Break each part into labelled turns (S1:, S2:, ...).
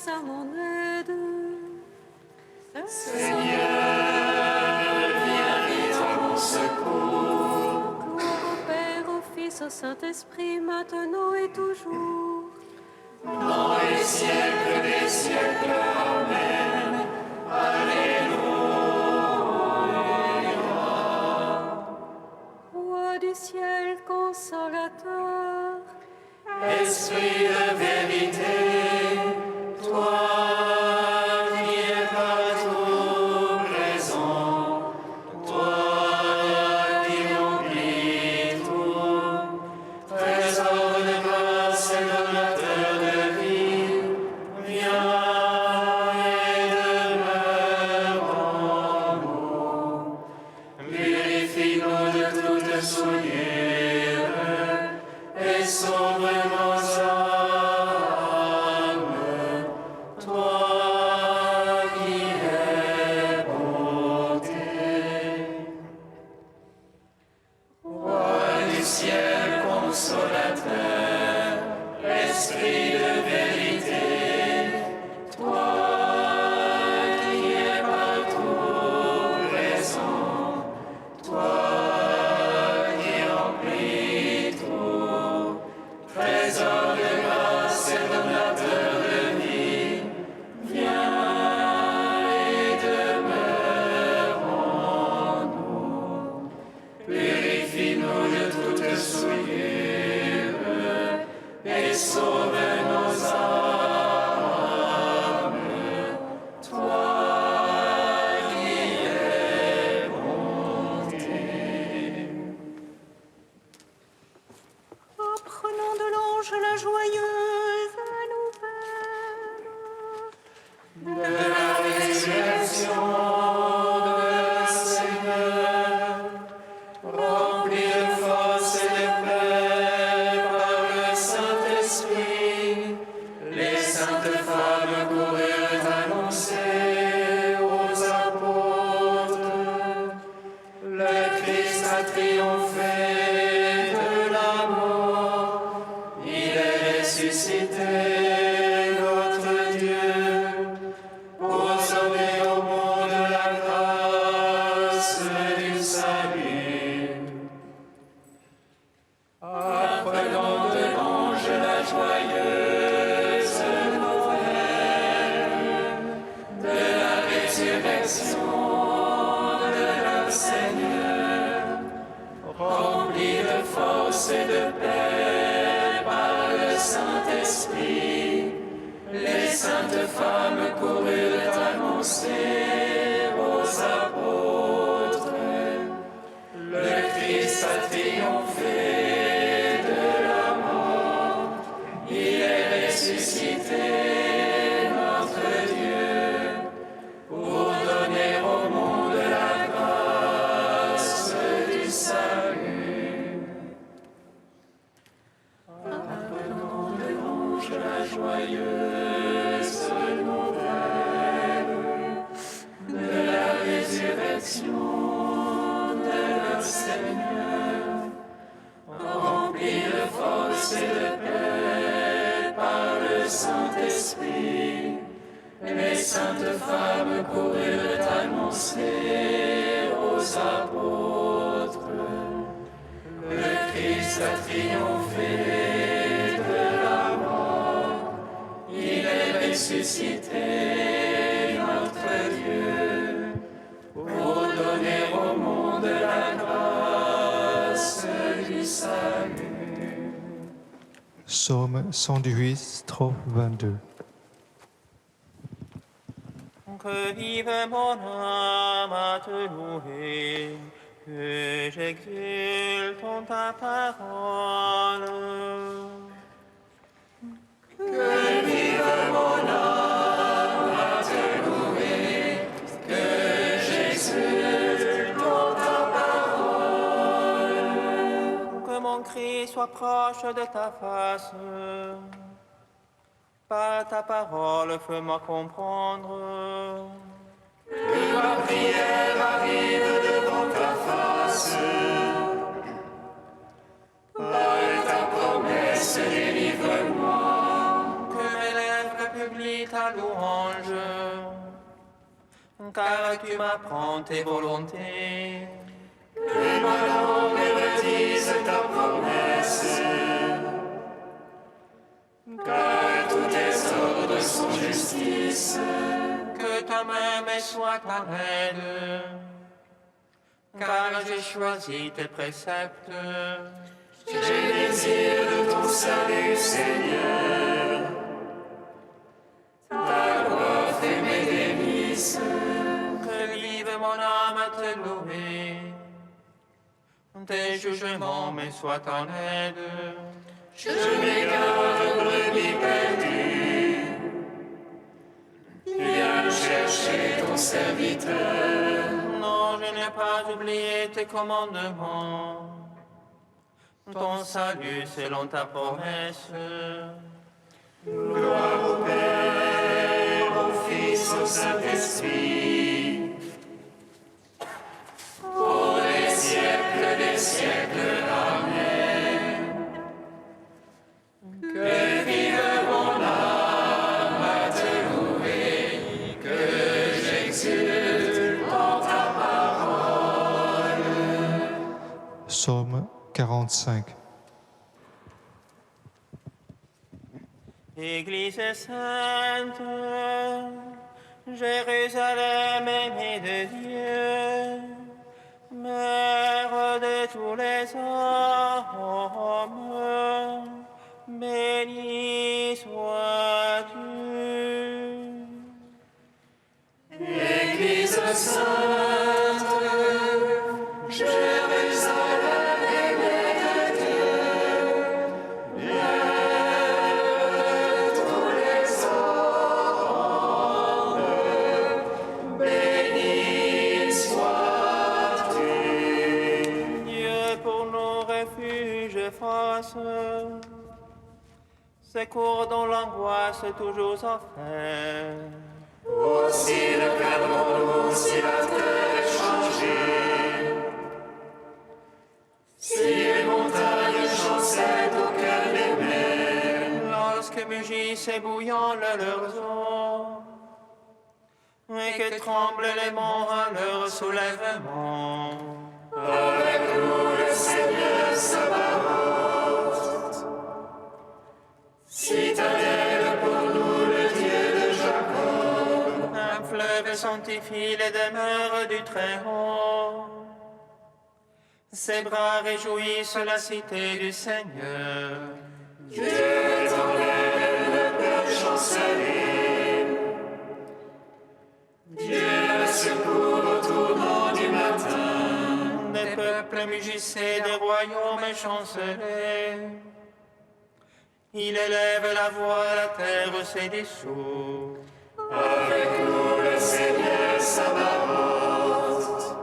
S1: à mon aide.
S2: Seigneur, viens vite à mon secours.
S1: Gloire au Père, au Fils, au Saint-Esprit, maintenant et toujours.
S2: Dans les siècles des siècles, Amen. Alléluia.
S1: Roi du ciel, consolateur,
S2: Esprit de vérité, toi qui es partout présent, toi qui remplis tout, trésor de grâce et donateur de vie, viens et demeure en nous. Purifie-nous de toute souillure et sauve nos âmes, toi qui es bonté. Roi du ciel consolateur, esprit de vérité, toi qui es partout présent, toi qui remplis tout, trésor de grâce et donateur de vie, viens et demeure en nous. Purifie-nous de toute souillure et sauve nos âmes, toi qui es bonté.
S1: apprenant de l'ange la joyeuse nouvelle.
S2: De la résurrection de la Seigneur, rempli de force et de paix par le Saint-Esprit, les saintes femmes coururent annoncer aux apôtres: le Christ a triomphé de la mort, il est ressuscité, notre Dieu, pour sauver au monde la grâce du salut. Apprenant de l'ange la joyeuse nouvelle de la résurrection de notre Seigneur, rempli de force et de paix par le Saint-Esprit, les saintes femmes coururent annoncer aux apôtres: le Christ a triomphé de la mort, il est ressuscité, notre Dieu, pour donner au monde la grâce du salut. Apprenant de l'ange la joyeuse nouvelle de la résurrection de notre Seigneur, rempli de force et de paix par le Saint-Esprit, les saintes femmes coururent annoncer aux apôtres: le Christ a triomphé de la mort, il est ressuscité, notre Dieu, pour donner au monde la grâce du salut.
S3: Psaume 118, strophe 22.
S4: Que vive mon âme à te louer, que j'exulte en ta parole.
S2: Que vive mon âme à te louer, que j'exulte en ta parole.
S4: Que mon cri soit proche de ta face. Par ta parole, fais-moi comprendre.
S2: Que ma prière arrive devant ta face. Par ta promesse, délivre-moi.
S4: Que mes lèvres publient ta car tu m'apprends tes volontés.
S2: Que ma langue redise ta promesse, car tous tes ordres sont justice.
S4: Que ta main me soit en aide, car j'ai choisi tes préceptes.
S2: J'ai désir de ton salut, Seigneur. Ta loi fait mes délices.
S4: Que vive mon âme à te louer. Tes jugements me soient en aide.
S2: Je m'égare, brebis perdue. Viens chercher ton serviteur.
S4: Non, je n'ai pas oublié tes commandements. Ton salut selon ta promesse.
S2: Gloire au Père, au Fils, au Saint-Esprit. Pour les siècles des siècles. Amen. Que vive mon âme à te louer, que j'exulte en ta parole.
S3: Psaume 45.
S4: Église sainte, Jérusalem aimée de Dieu, mère de tous les hommes, béni sois-tu.
S2: Église sainte, Jérusalem aimée de Dieu, mère de tous les hommes, béni sois-tu.
S4: Dieu pour nos refuges face, secours dans l'angoisse toujours offert.
S2: Aussi le calme, si la terre est changée, si les montagnes chancellent au cœur des mers,
S4: Lorsque mugissent et bouillants leurs eaux, et que tremblent les monts à leur soulèvement.
S2: avec nous le Seigneur Sabaoth. Citadelle pour nous le Dieu de Jacob.
S4: Un fleuve sanctifie les demeures du Très-Haut. Ses bras réjouissent la cité du Seigneur.
S2: Dieu t'enlève le peuple chancelé. Dieu secourt au tournant du matin.
S4: Des peuples mugissaient, des royaumes chancelaient. Il élève la voix, la terre s'est dissout.
S2: Avec nous le Seigneur Sabaoth.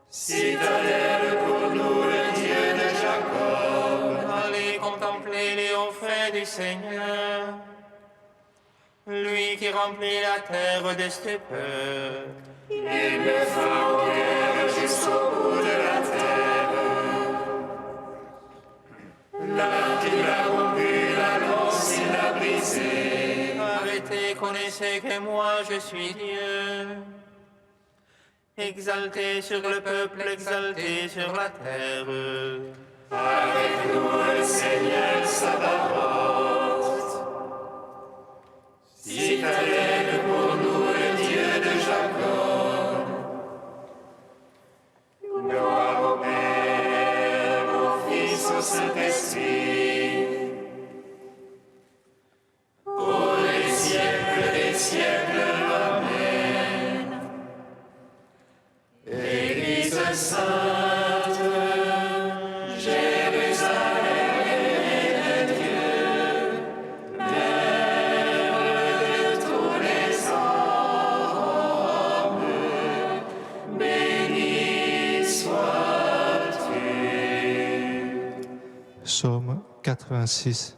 S2: Citadelle pour nous le Dieu de Jacob.
S4: Allez contempler les hauts faits du Seigneur, lui qui remplit la terre de stupeur.
S2: Il me fend au cœur jusqu'au bout de la terre. L'arc il a rompu, la lance il a brisé.
S4: Arrêtez, connaissez que moi je suis Dieu. Exalté sur le peuple, exalté sur la terre.
S2: Avec nous le Seigneur Sabaoth. Citadelle pour nous le Dieu de Jacob. Gloire au Père, au Fils, au Saint-Esprit. Pour les siècles des siècles. Amen. Église sainte, Jérusalem aimée de Dieu, mère de tous les hommes, béni sois-tu.
S3: Psaume 86.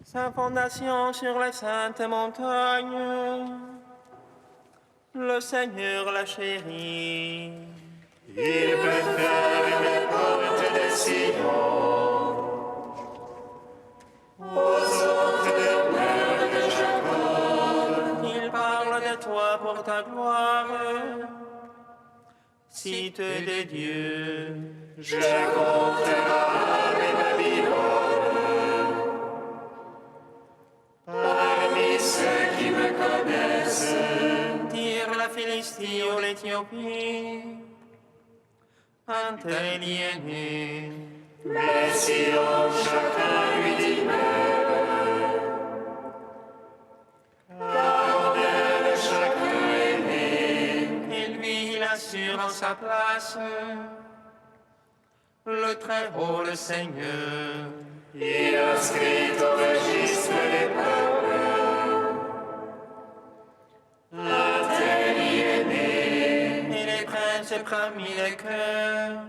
S4: Sa fondation sur la sainte montagne, le Seigneur l'a chérie.
S2: Il préfère les portes de Sion aux autres demeures de Jacob.
S4: Il cité des dieux.
S2: Je compte Rahab et Babylone parmi ceux qui me connaissent.
S4: Tyr, la Philistie ou l'Éthiopie, un tel y est né.
S2: Mais sinon chacun lui dit même, car d'elle chacun est né.
S4: Et lui, il assure en sa place le Très-Haut, le Seigneur.
S2: Il inscrit au registre des peuples, un tel y est né.
S4: Et les princes parmi les cœurs,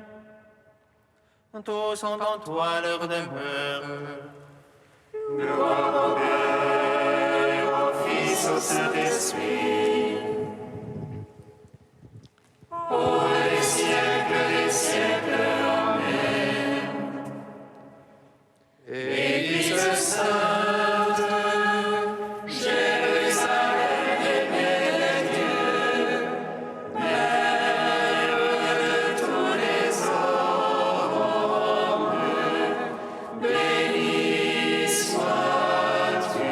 S4: tous ont en toi leur demeure.
S2: Gloire au Père, au Fils, au Saint-Esprit, ô les siècles des siècles. Amen. Église sainte, Jérusalem aimée des dieux, Mère de tous les hommes, bénie sois-tu.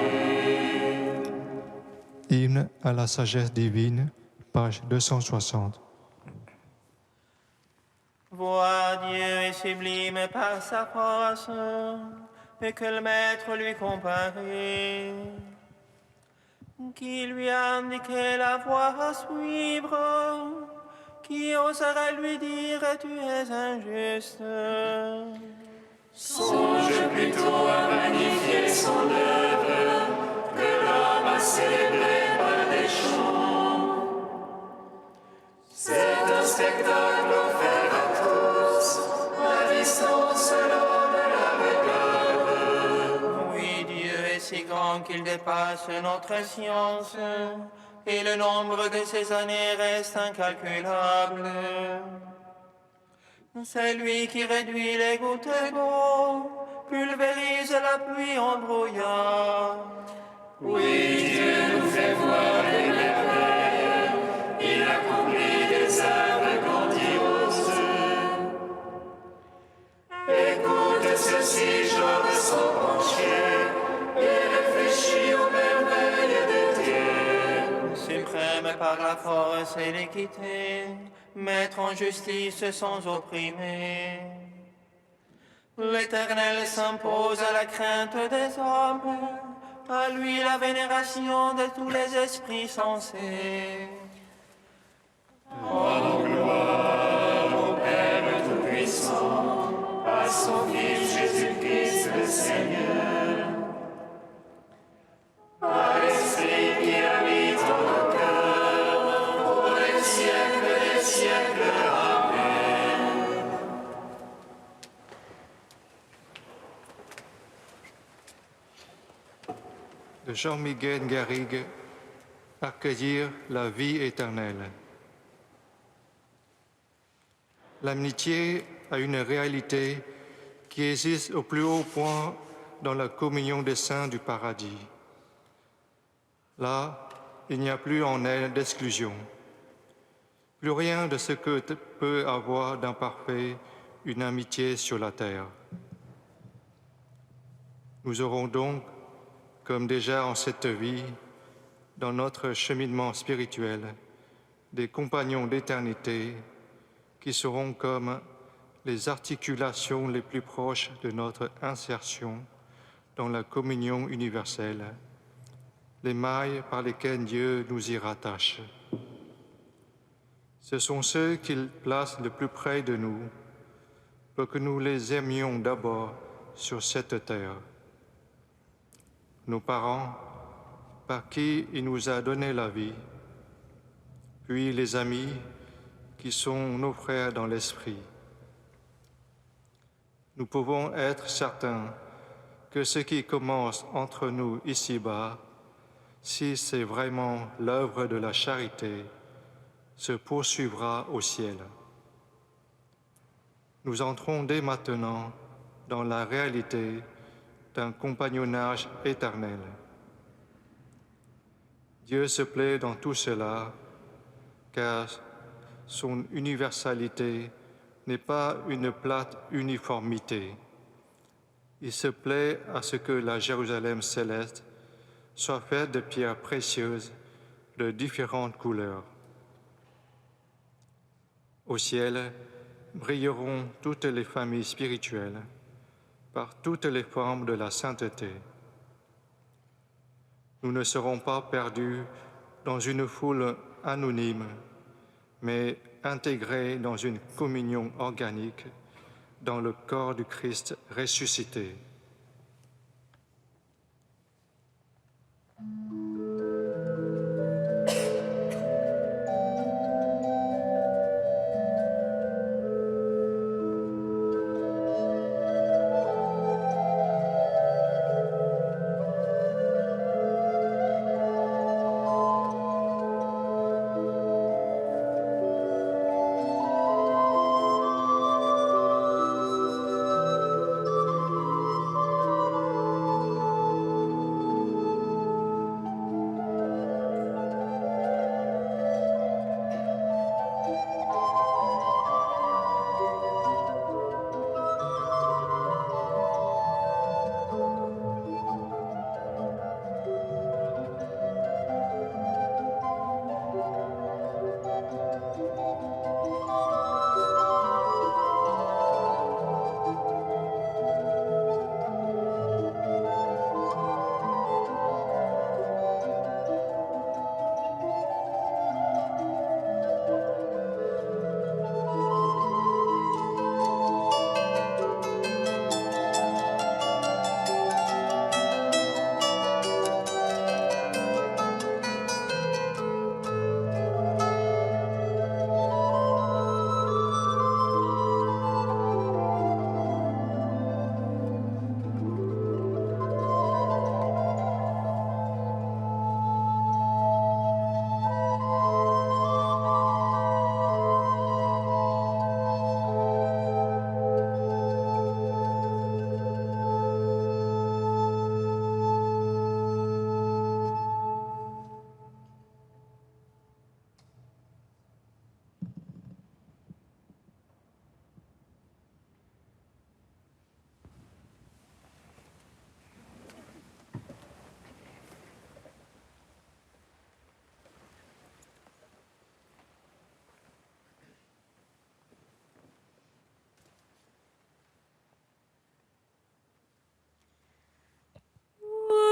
S3: Hymne à la sagesse divine, page 260.
S4: Vois Dieu est sublime par sa force, et que le Maître lui comparait, qui lui a indiqué la voie à suivre, qui oserait lui dire tu es injuste.
S2: Songe plutôt à magnifier son œuvre que l'homme a célébré par des chants. C'est un spectacle offert à tous, à distance l'homme la regarde.
S4: Oui, Dieu est si grand qu'il dépasse notre science, et le nombre de ses années reste incalculable. C'est lui qui réduit les gouttes d'eau, pulvérise la pluie en brouillard.
S2: Oui, Dieu nous fait voir des merveilles, il accomplit des œuvres grandioses. Écoute ceci, Job sans pencher, et réfléchis aux merveilles de Dieu.
S4: Suprême par la force et l'équité, maître en justice sans opprimer. L'Éternel s'impose à la crainte des hommes, à lui la vénération de tous les esprits sensés.
S2: En gloire au Père Tout-Puissant, à son Fils Jésus-Christ le Seigneur, à l'Esprit qui habite en nos cœurs, pour les siècles des siècles. Amen.
S3: De Jean-Miguel Garrigue, accueillir la vie éternelle. L'amitié a une réalité qui existe au plus haut point dans la communion des saints du paradis. Là, il n'y a plus en elle d'exclusion, plus rien de ce que peut avoir d'imparfait une amitié sur la terre. Nous aurons donc, comme déjà en cette vie, dans notre cheminement spirituel, des compagnons d'éternité qui seront comme les articulations les plus proches de notre insertion dans la communion universelle, les mailles par lesquelles Dieu nous y rattache. Ce sont ceux qu'il place le plus près de nous pour que nous les aimions d'abord sur cette terre. Nos parents, par qui il nous a donné la vie, puis les amis qui sont nos frères dans l'esprit. Nous pouvons être certains que ce qui commence entre nous ici-bas, si c'est vraiment l'œuvre de la charité, se poursuivra au ciel. Nous entrons dès maintenant dans la réalité d'un compagnonnage éternel. Dieu se plaît dans tout cela, car son universalité n'est pas une plate uniformité. Il se plaît à ce que la Jérusalem céleste soit faite de pierres précieuses de différentes couleurs. Au ciel brilleront toutes les familles spirituelles par toutes les formes de la sainteté. Nous ne serons pas perdus dans une foule anonyme, mais intégrés dans une communion organique dans le corps du Christ ressuscité.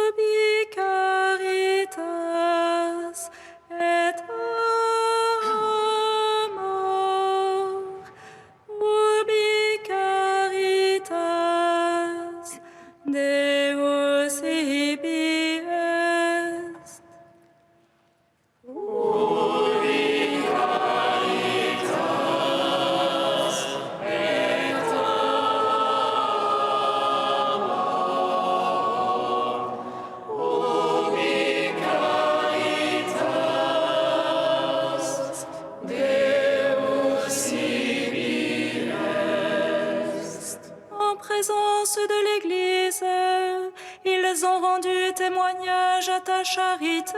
S1: Ubi caritas et amor, ubi caritas Deus ibi est. En présence de l'Église, ils ont rendu témoignage à ta charité.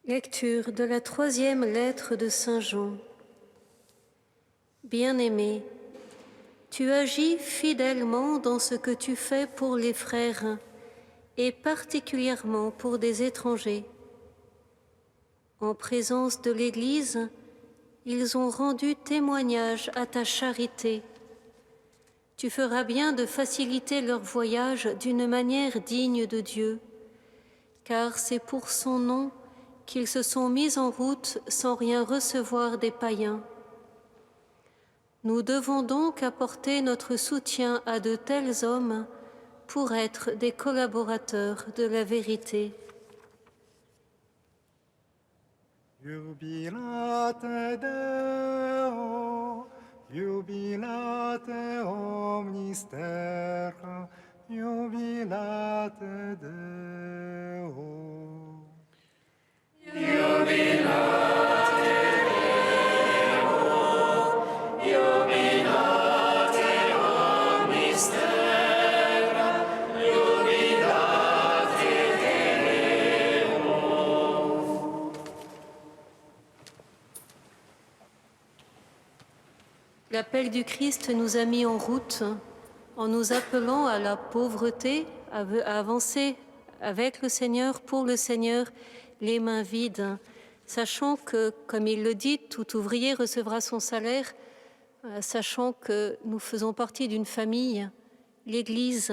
S1: Lecture de la 3e lettre de Saint Jean. Bien-aimé, tu agis fidèlement dans ce que tu fais pour les frères et particulièrement pour des étrangers. En présence de l'Église, ils ont rendu témoignage à ta charité. Tu feras bien de faciliter leur voyage d'une manière digne de Dieu, car c'est pour son nom qu'ils se sont mis en route sans rien recevoir des païens. Nous devons donc apporter notre soutien à de tels hommes pour être des collaborateurs de la vérité.
S5: Jubilate Deo, jubilate omnis terra, jubilate Deo.
S1: L'appel du Christ nous a mis en route en nous appelant à la pauvreté, à avancer avec le Seigneur, pour le Seigneur, les mains vides, sachant que, comme il le dit, tout ouvrier recevra son salaire, sachant que nous faisons partie d'une famille, l'Église,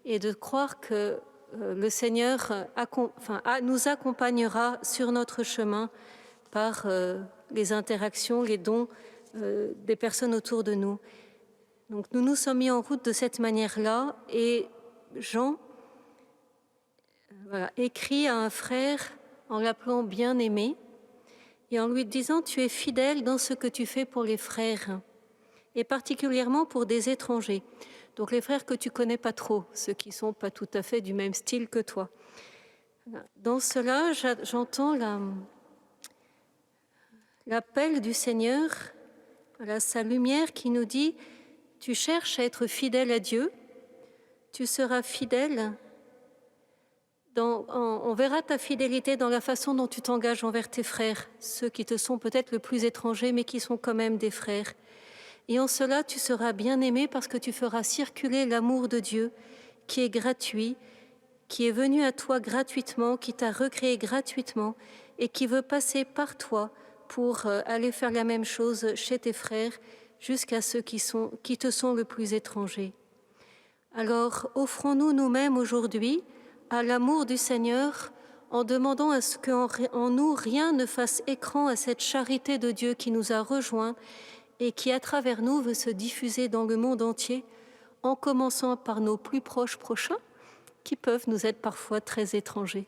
S1: et de croire que le Seigneur nous accompagnera sur notre chemin par les interactions, les dons des personnes autour de nous. Donc nous nous sommes mis en route de cette manière-là, et Jean écrit à un frère en l'appelant bien-aimé et en lui disant « Tu es fidèle dans ce que tu fais pour les frères, et particulièrement pour des étrangers. » Donc les frères que tu connais pas trop, ceux qui sont pas tout à fait du même style que toi. Dans cela, j'entends l'appel du Seigneur, sa lumière qui nous dit « Tu cherches à être fidèle à Dieu, tu seras fidèle. On verra ta fidélité dans la façon dont tu t'engages envers tes frères, ceux qui te sont peut-être le plus étrangers, mais qui sont quand même des frères. Et en cela, tu seras bien aimé parce que tu feras circuler l'amour de Dieu qui est gratuit, qui est venu à toi gratuitement, qui t'a recréé gratuitement et qui veut passer par toi pour aller faire la même chose chez tes frères, jusqu'à ceux qui te sont le plus étrangers. Alors, offrons-nous nous-mêmes aujourd'hui à l'amour du Seigneur en demandant à ce qu'en nous rien ne fasse écran à cette charité de Dieu qui nous a rejoints et qui, à travers nous, veut se diffuser dans le monde entier, en commençant par nos plus proches prochains, qui peuvent nous être parfois très étrangers.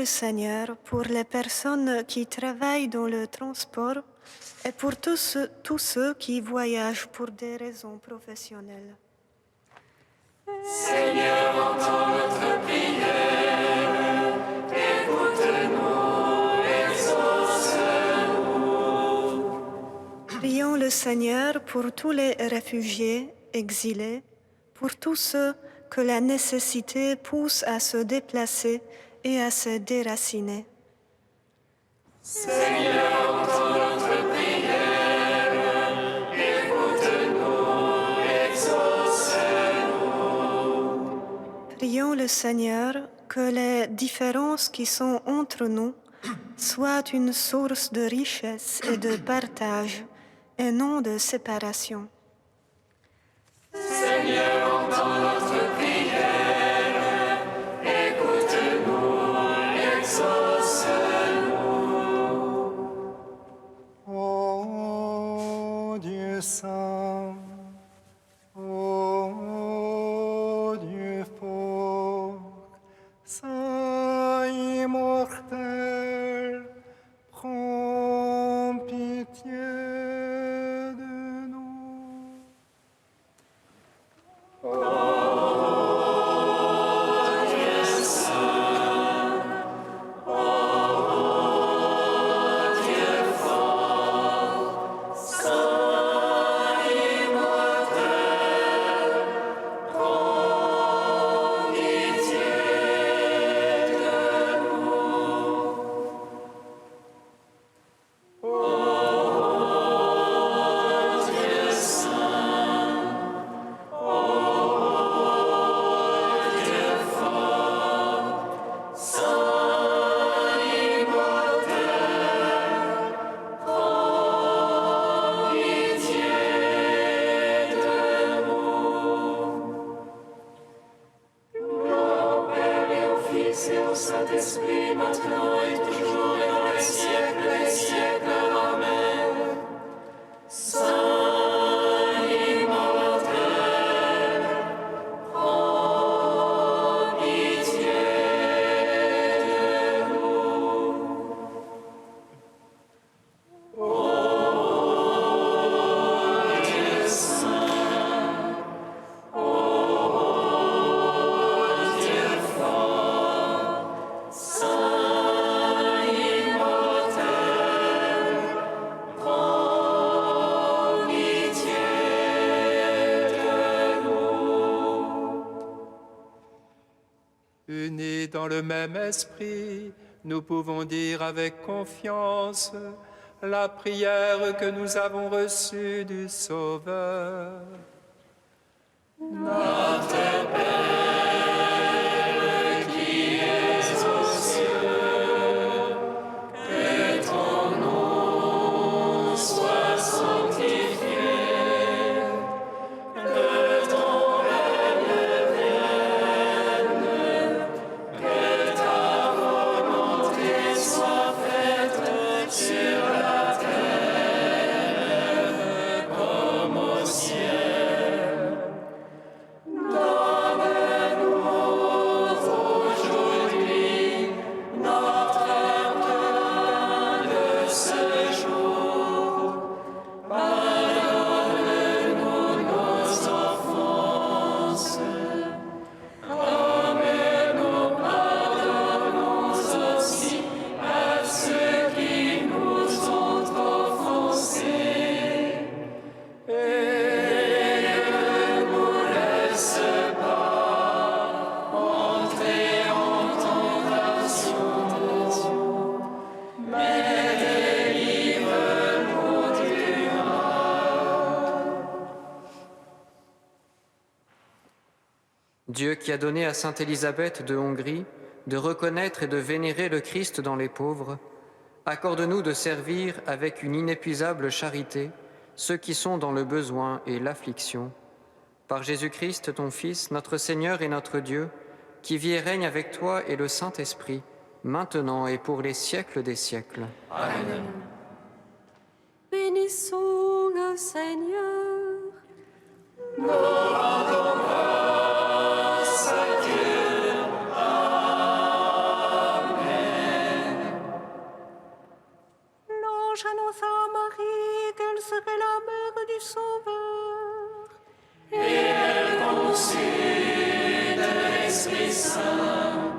S6: le Seigneur pour les personnes qui travaillent dans le transport et pour tous ceux qui voyagent pour des raisons professionnelles.
S2: Seigneur, entends notre prière, écoute-nous, exauce-nous.
S6: Prions le Seigneur pour tous les réfugiés, exilés, pour tous ceux que la nécessité pousse à se déplacer et à se déraciner.
S2: Seigneur, entends notre prière, écoute-nous, exauce-nous.
S6: Prions le Seigneur que les différences qui sont entre nous soient une source de richesse et de partage et non de séparation.
S2: Seigneur, entends notre prière, écoute-nous, exauce-nous.
S5: Ô Dieu saint, ô Dieu fort, saint immortel, prends pitié de nous.
S2: Et au Saint-Esprit, maintenant et toujours et dans les siècles des siècles. Amen. Saint immortel, prends pitié de nous. Ô Dieu saint, ô Dieu fort, Saint immortel, prends pitié de nous.
S7: Unis dans le même esprit, nous pouvons dire avec confiance la prière que nous avons reçue du Sauveur.
S2: Sois sanctifié, que ton règne vienne, que ta volonté soit faite sur la terre comme au ciel. Donne-nous aujourd'hui notre pain de ce jour. Pardonne-nous nos offenses, comme nous pardonnons aussi à ceux qui nous ont offensés. Et ne nous laisse pas entrer en tentation, mais délivre-nous du mal.
S8: Dieu qui a donné à sainte Élisabeth de Hongrie de reconnaître et de vénérer le Christ dans les pauvres, accorde-nous de servir avec une inépuisable charité ceux qui sont dans le besoin et l'affliction. Par Jésus-Christ, ton Fils, notre Seigneur et notre Dieu, qui vit et règne avec toi et le Saint-Esprit, maintenant et pour les siècles des siècles.
S1: Bénissons le Seigneur.
S2: Grâce à Dieu. Amen.
S6: Marie qu'elle serait la mère du Sauveur.
S2: Et elle conçut de l'Esprit Saint.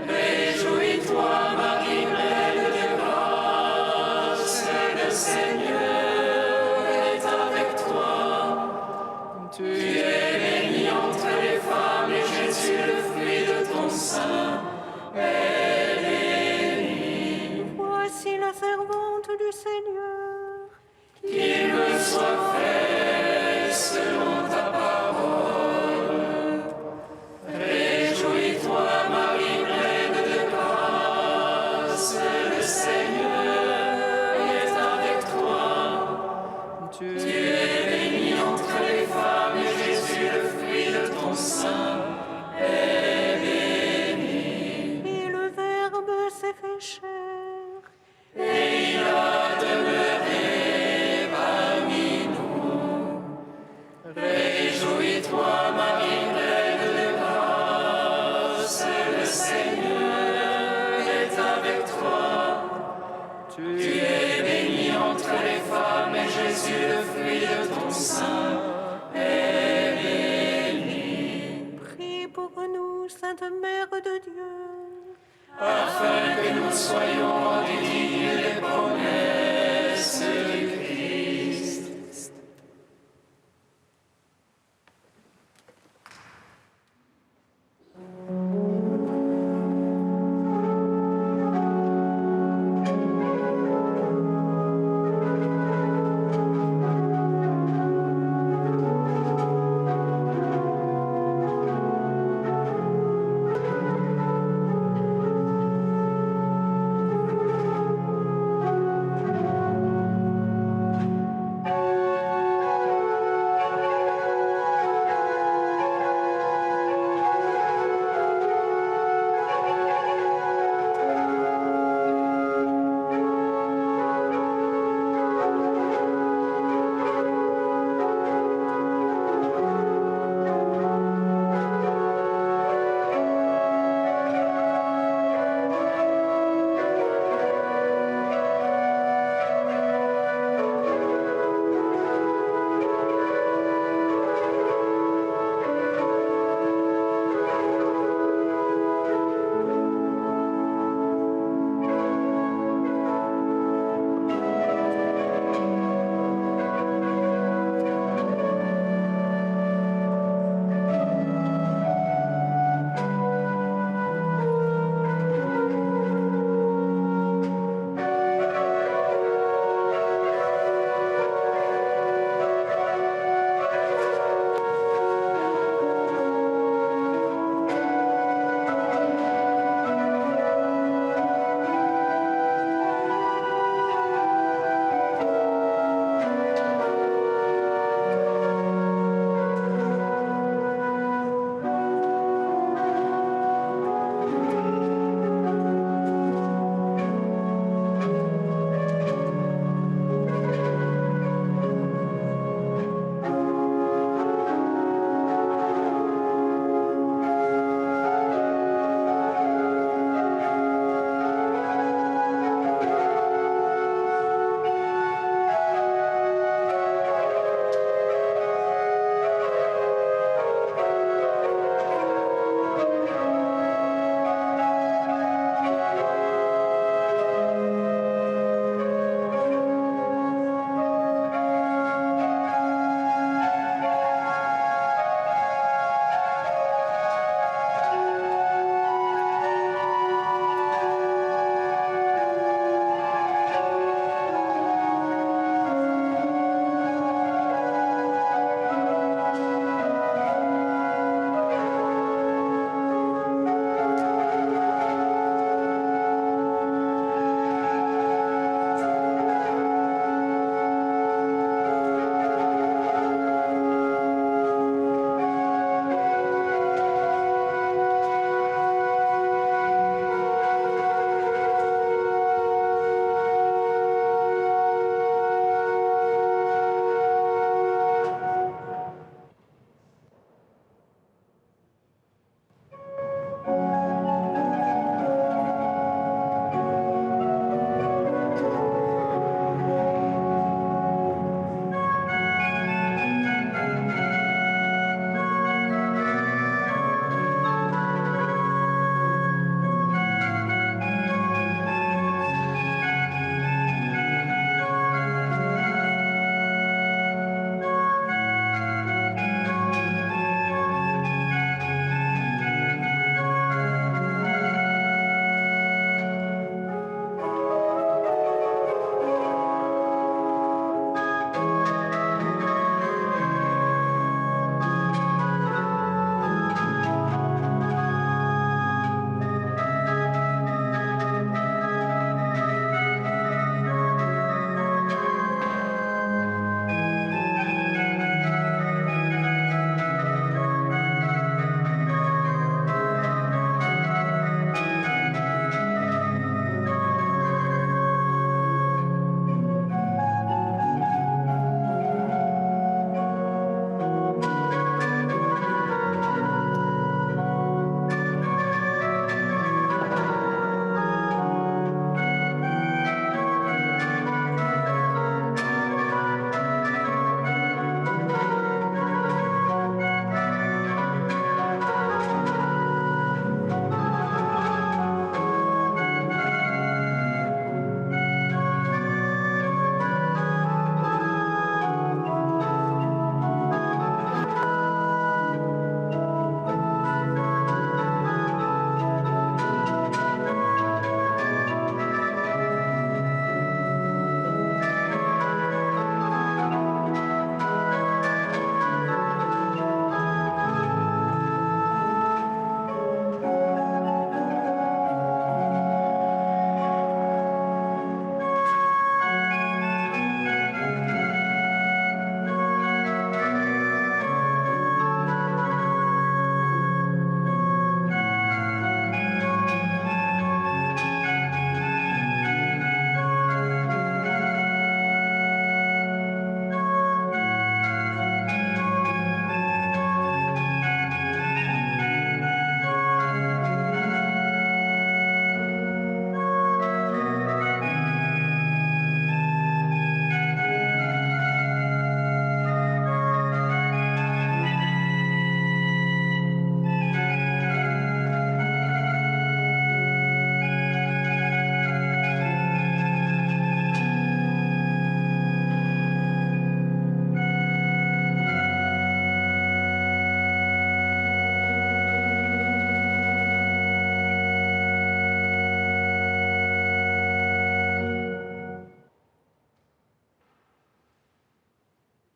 S2: Réjouis-toi, Marie, pleine de grâce, le Seigneur est avec toi. Tu es bénie entre les femmes, et Jésus, le fruit de ton sein, est béni.
S6: Voici la servante du Seigneur.
S2: Qu'il me soit fait selon ta parole. Réjouis-toi, Marie, pleine de grâce, le Seigneur est avec toi. Tu es bénie entre les femmes, et Jésus, le fruit de ton sein, est béni.
S6: Et le Verbe s'est fait chair.
S2: Et il a demeuré parmi nous.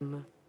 S8: Amen.